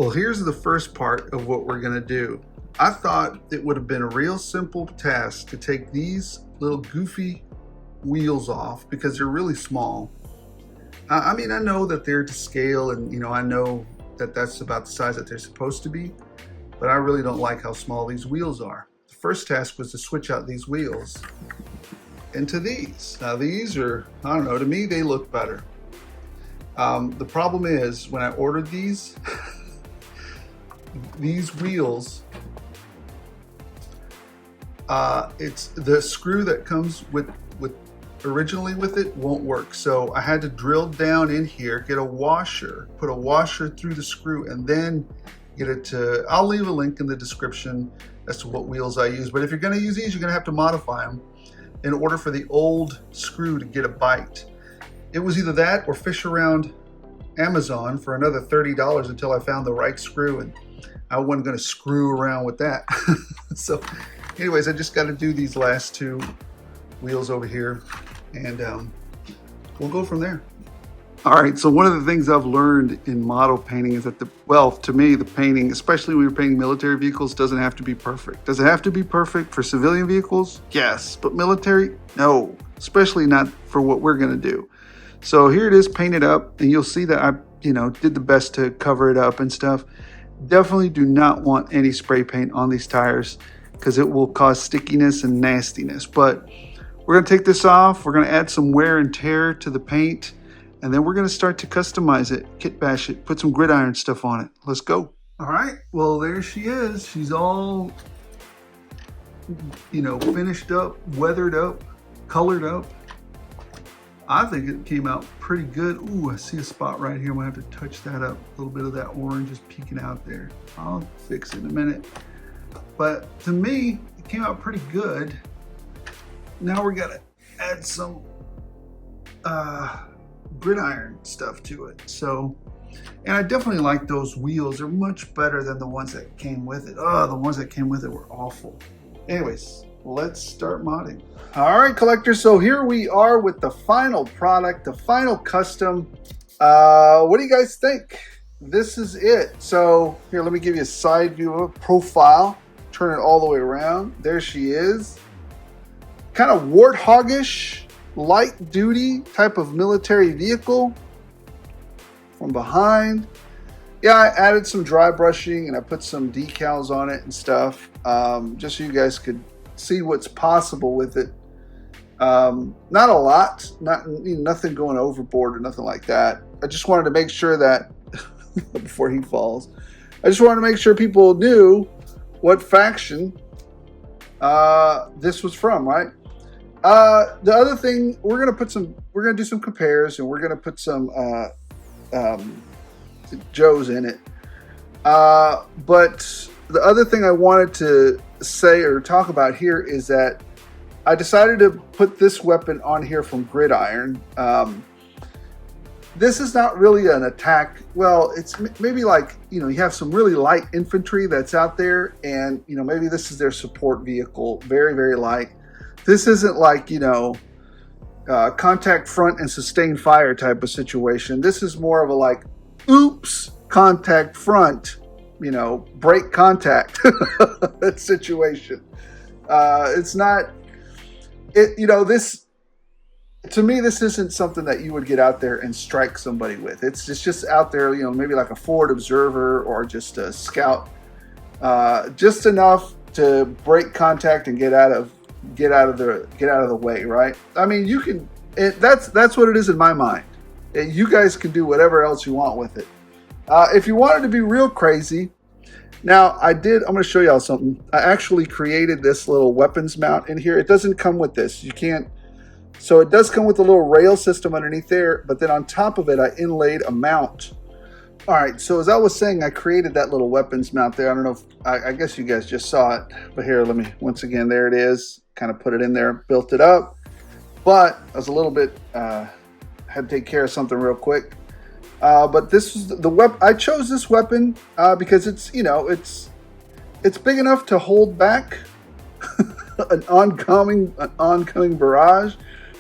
Well, here's the first part of what we're gonna do. I thought it would have been a real simple task to take these little goofy wheels off because they're really small. I mean, I know that they're to scale, and I know that that's about the size that they're supposed to be, but I really don't like how small these wheels are. The first task was to switch out these wheels into these. Now these are, I don't know, to me they look better. The problem is when I ordered these, these wheels, it's the screw that comes with originally with it won't work. So I had to drill down in here, get a washer, put a washer through the screw, and then get it to, I'll leave a link in the description as to what wheels I use. But if you're gonna use these, you're gonna have to modify them in order for the old screw to get a bite. It was either that or fish around Amazon for another $30 until I found the right screw, and I wasn't gonna screw around with that. So anyways, I just gotta do these last two wheels over here, and we'll go from there. All right, so one of the things I've learned in model painting is that to me, the painting, especially when you're painting military vehicles, doesn't have to be perfect. Does it have to be perfect for civilian vehicles? Yes, but military, no, especially not for what we're gonna do. So here it is painted up, and you'll see that I, did the best to cover it up and stuff. Definitely do not want any spray paint on these tires because it will cause stickiness and nastiness. But we're gonna take this off. We're gonna add some wear and tear to the paint, and then we're gonna start to customize it, Kitbash it, put some gridiron stuff on it. Let's go. All right, well, there she is. She's all, finished up, weathered up, colored up. I think it came out pretty good. Ooh, I see a spot right here. I'm gonna have to touch that up. A little bit of that orange is peeking out there. I'll fix it in a minute. But to me, it came out pretty good. Now we're gonna add some gridiron stuff to it. So, and I definitely like those wheels. They're much better than the ones that came with it. Oh, the ones that came with it were awful. Anyways, let's start modding. All right, collectors, so here we are with the final product, the final custom. What do you guys think? This is it. So here, let me give you a side view of a profile. Turn it all the way around. There she is. Kind of warthogish, light duty type of military vehicle from behind. Yeah, I added some dry brushing and I put some decals on it and stuff, just so you guys could see what's possible with it. Not a lot, nothing going overboard or nothing like that. I just wanted to make sure that before he falls, I just wanted to make sure people knew what faction this was from, right? The other thing, we're gonna do some compares, and we're gonna put some Joes in it. But the other thing I wanted to say or talk about here is that I decided to put this weapon on here from Gridiron. This is not really an attack. Well, it's maybe like, you have some really light infantry that's out there, and, maybe this is their support vehicle, very, very light. This isn't like, contact front and sustain fire type of situation. This is more of a like, oops, contact front, break contact situation. It's not, this, to me, this isn't something that you would get out there and strike somebody with. It's just out there, maybe like a forward observer or just a scout, just enough to break contact and get out of the way, right? I mean, you can. That's what it is in my mind. You guys can do whatever else you want with it. If you wanted to be real crazy, now I'm going to show y'all something. I actually created this little weapons mount in here. It doesn't come with this. You can't. So it does come with a little rail system underneath there, but then on top of it, I inlaid a mount. All right, so as I was saying, I created that little weapons mount there. I don't know if, I guess you guys just saw it, but here, let me, once again, there it is. Kind of put it in there, built it up, but I was a little bit, had to take care of something real quick. But this is the weapon. I chose this weapon because it's, it's big enough to hold back an oncoming barrage,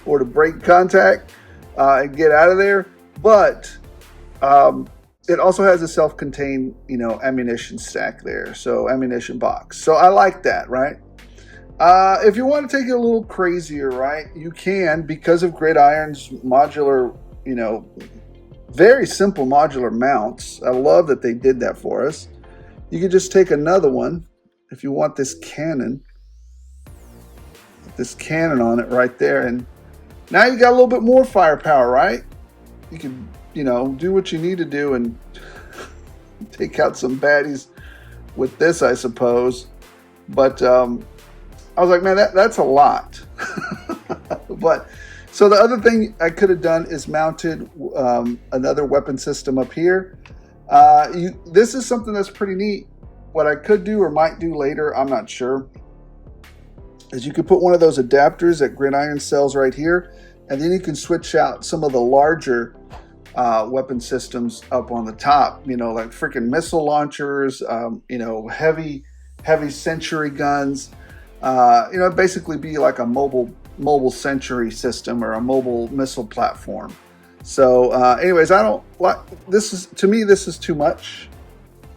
or to break contact and get out of there. But it also has a self-contained, you know, ammunition stack there. So ammunition box. So I like that, right? If you want to take it a little crazier, right, you can, because of Gridiron's modular, you know, very simple modular mounts. I love that they did that for us. You could just take another one if you want this cannon on it right there, and now you got a little bit more firepower, right? You can, you know, do what you need to do and take out some baddies with this, I suppose. But I was like, man, that's a lot. But so the other thing I could have done is mounted another weapon system up here. This is something that's pretty neat. What I could do or might do later, I'm not sure, is you could put one of those adapters that Gridiron sells right here, and then you can switch out some of the larger weapon systems up on the top, you know, like freaking missile launchers, you know, heavy sentry guns, you know, basically be like a mobile sentry system or a mobile missile platform. So anyways, I don't like this. To me, this is too much.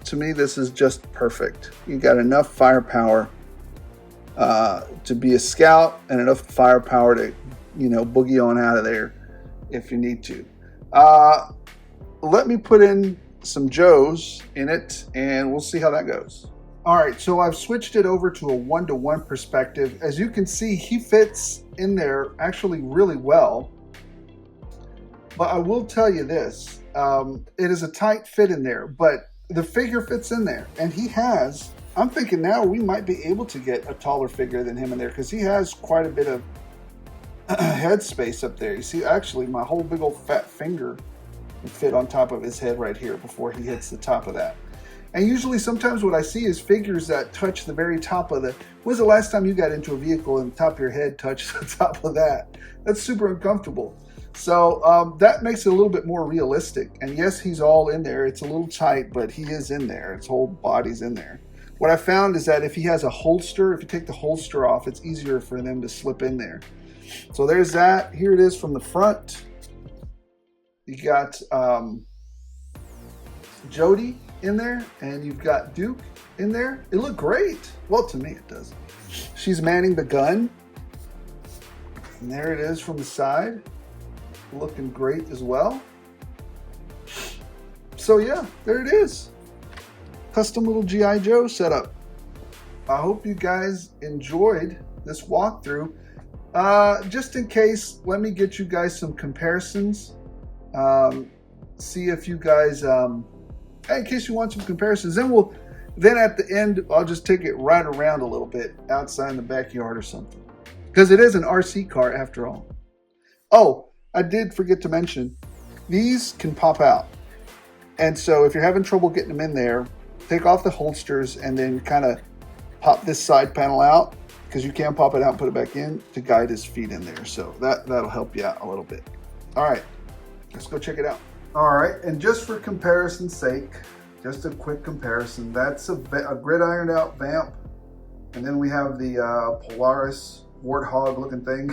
To me, this is just perfect. You got enough firepower to be a scout and enough firepower to, you know, boogie on out of there if you need to. Let me put in some Joes in it and we'll see how that goes. All right, so I've switched it over to a 1-to-1 perspective. As you can see, he fits in there actually really well. But I will tell you this, it is a tight fit in there, but the figure fits in there. And he has, I'm thinking now we might be able to get a taller figure than him in there because he has quite a bit of head space up there. You see, actually, my whole big old fat finger would fit on top of his head right here before he hits the top of that. And usually sometimes what I see is figures that touch the very top of the... When's the last time you got into a vehicle and the top of your head touched the top of that? That's super uncomfortable. So that makes it a little bit more realistic. And yes, he's all in there. It's a little tight, but he is in there. His whole body's in there. What I found is that if he has a holster, if you take the holster off, it's easier for them to slip in there. So there's that. Here it is from the front. You got Jody in there, and you've got Duke in there. It looked great. Well, to me it does. She's manning the gun. And there it is from the side. Looking great as well. So yeah, there it is. Custom little G.I. Joe setup. I hope you guys enjoyed this walkthrough. Just in case, let me get you guys some comparisons. See if you guys, in case you want some comparisons, then at the end, I'll just take it right around a little bit outside in the backyard or something. Because it is an RC car after all. Oh, I did forget to mention, these can pop out. And so if you're having trouble getting them in there, take off the holsters and then kind of pop this side panel out, because you can pop it out and put it back in to guide his feet in there. So that'll help you out a little bit. All right, let's go check it out. All right, and just for comparison's sake, just a quick comparison. That's a gridironed out vamp. And then we have the Polaris Warthog looking thing.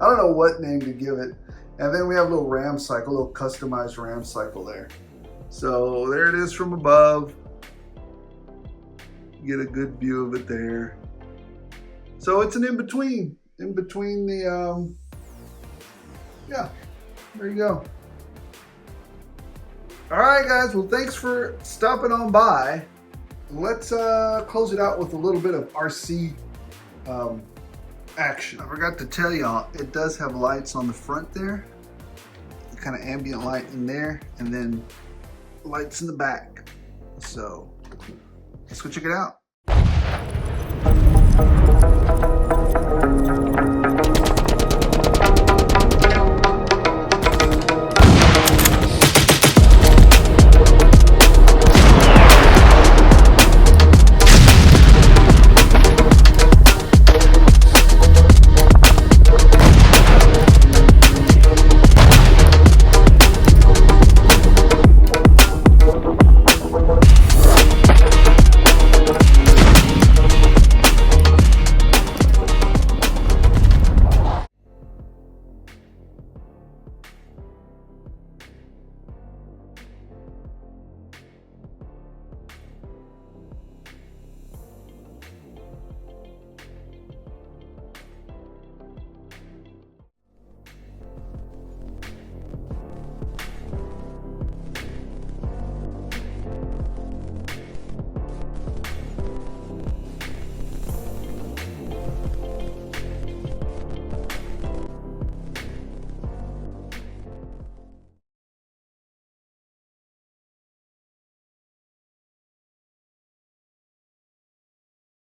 I don't know what name to give it. And then we have a little ram cycle, a little customized ram cycle there. So there it is from above. Get a good view of it there. So it's an in-between the, yeah, there you go. All right, guys, well, thanks for stopping on by. Let's close it out with a little bit of RC action. I forgot to tell y'all, it does have lights on the front there, kind of ambient light in there, and then lights in the back. So let's go check it out.